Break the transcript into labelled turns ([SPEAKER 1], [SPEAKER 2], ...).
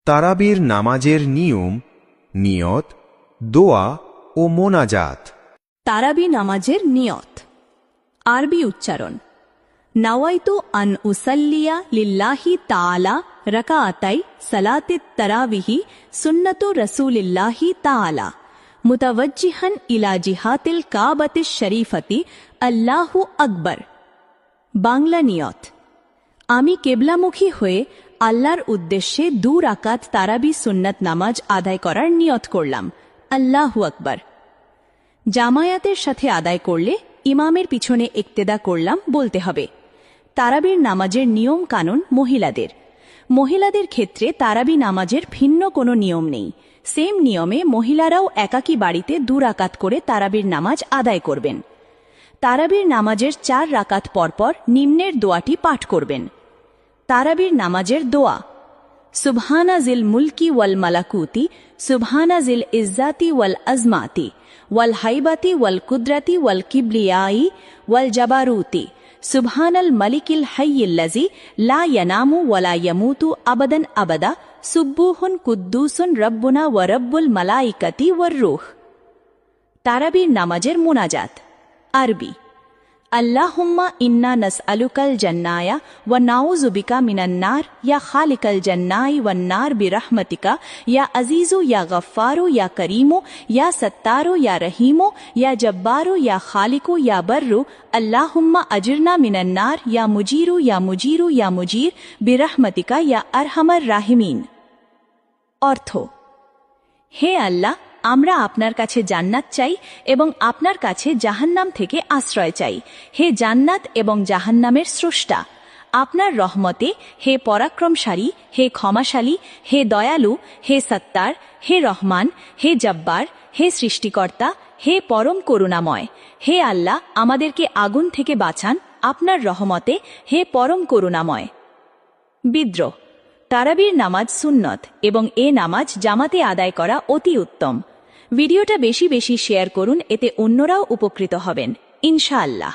[SPEAKER 1] তারাবির নামাজের নিয়ম, নিয়ত, দোয়া ও মোনাজাত।
[SPEAKER 2] তারাবি নামাজের নিয়ত। আরবি উচ্চারণ। নাওয়াইতু আন উসাল্লিয়া লিল্লাহি তাআলা রাকাআতাই সালাতিত তারাবিহি সুন্নাতু রাসূলিল্লাহি তাআলা মুতাওয়াজ্জিহান ইলা জিহাতিল কাবাতিশ শরীফাতি আল্লাহু আকবার। বাংলা নিয়ত। আমি কেবলামুখী হয়ে আল্লাহর উদ্দেশ্যে 2 রাকাত তারাবি সুন্নাত নামাজ আদায় করার নিয়ত করলাম। আল্লাহু আকবার। জামায়াতের সাথে আদায় করলে ইমামের পিছনে ইক্তেদা করলাম বলতে হবে। তারাবির নামাজের নিয়ম কানুন মহিলাদের ক্ষেত্রে তারাবি নামাজের ভিন্ন কোনো নিয়ম নেই। সেম নিয়মে মহিলারাও একাকী বাড়িতে 2 রাকাত করে তারাবির নামাজ আদায় করবেন। তারাবির নামাজের 4 রাকাত পরপর নিম্নের দোয়াটি পাঠ করবেন। তারাবির নামাজের দোয়া। সুবহানা জিল মুলকি ওয়াল মালাকুতি, সুবহানা জিল ইজ্জাতি ওয়াল আজমাতি, ওয়াল হাইবাতি ওয়াল কুদরাতি ওয়াল কিবলিয়াই ওয়াল জাবারুতি, সুবহানাল মালিকিল হাইয়িল্লাযী লা ইয়ানামু ওয়ালা ইয়ামুতু আবাদান আবাদা, সুব্বুহুন কুদ্দুসুন রব্বুনা ওয়া রব্বুল মালাইকাতি ওয়ার রূহ। তারাবির নামাজের মোনাজাত। আরবি। আল্লাহুম্মা ইন্না নাসআলুকাল জান্নায়া ওয়া নাউযু বিকা মিনান নার ইয়া খালিকাল জান্নাই ওয়ান নার বিরহমাতিকা ইয়া আজিজু ইয়া গফফারু ইয়া করিমু ইয়া সত্তারু ইয়া রহিমু ইয়া জব্বারু ইয়া খালিকু ইয়া বররু আল্লাহুম্মা আজিরনা মিনান নার ইয়া মুজিরু ইয়া মুজিরু ইয়া মুজির বিরহমাতিকা ইয়া আরহামার রাহিমিন। অর্থ: হে আল্লাহ, আমরা আপনার কাছে জান্নাত চাই এবং আপনার কাছে জাহান্নাম থেকে আশ্রয় চাই। হে জান্নাত এবং জাহান্নামের স্রষ্টা, আপনার রহমতে, হে পরাক্রমশালী, হে ক্ষমাশালী, হে দয়ালু, হে সত্তার, হে রহমান, হে জব্বার, হে সৃষ্টিকর্তা, হে পরম করুণাময়। হে আল্লাহ, আমাদেরকে আগুন থেকে বাঁচান আপনার রহমতে, হে পরম করুণাময়। বিদ্রোহ। তারাবির নামাজ সুন্নত এবং এ নামাজ জামাতে আদায় করা অতি উত্তম। ভিডিওটা বেশি বেশি শেয়ার করুন, এতে অন্যরাও উপকৃত হবেন ইনশাআল্লাহ।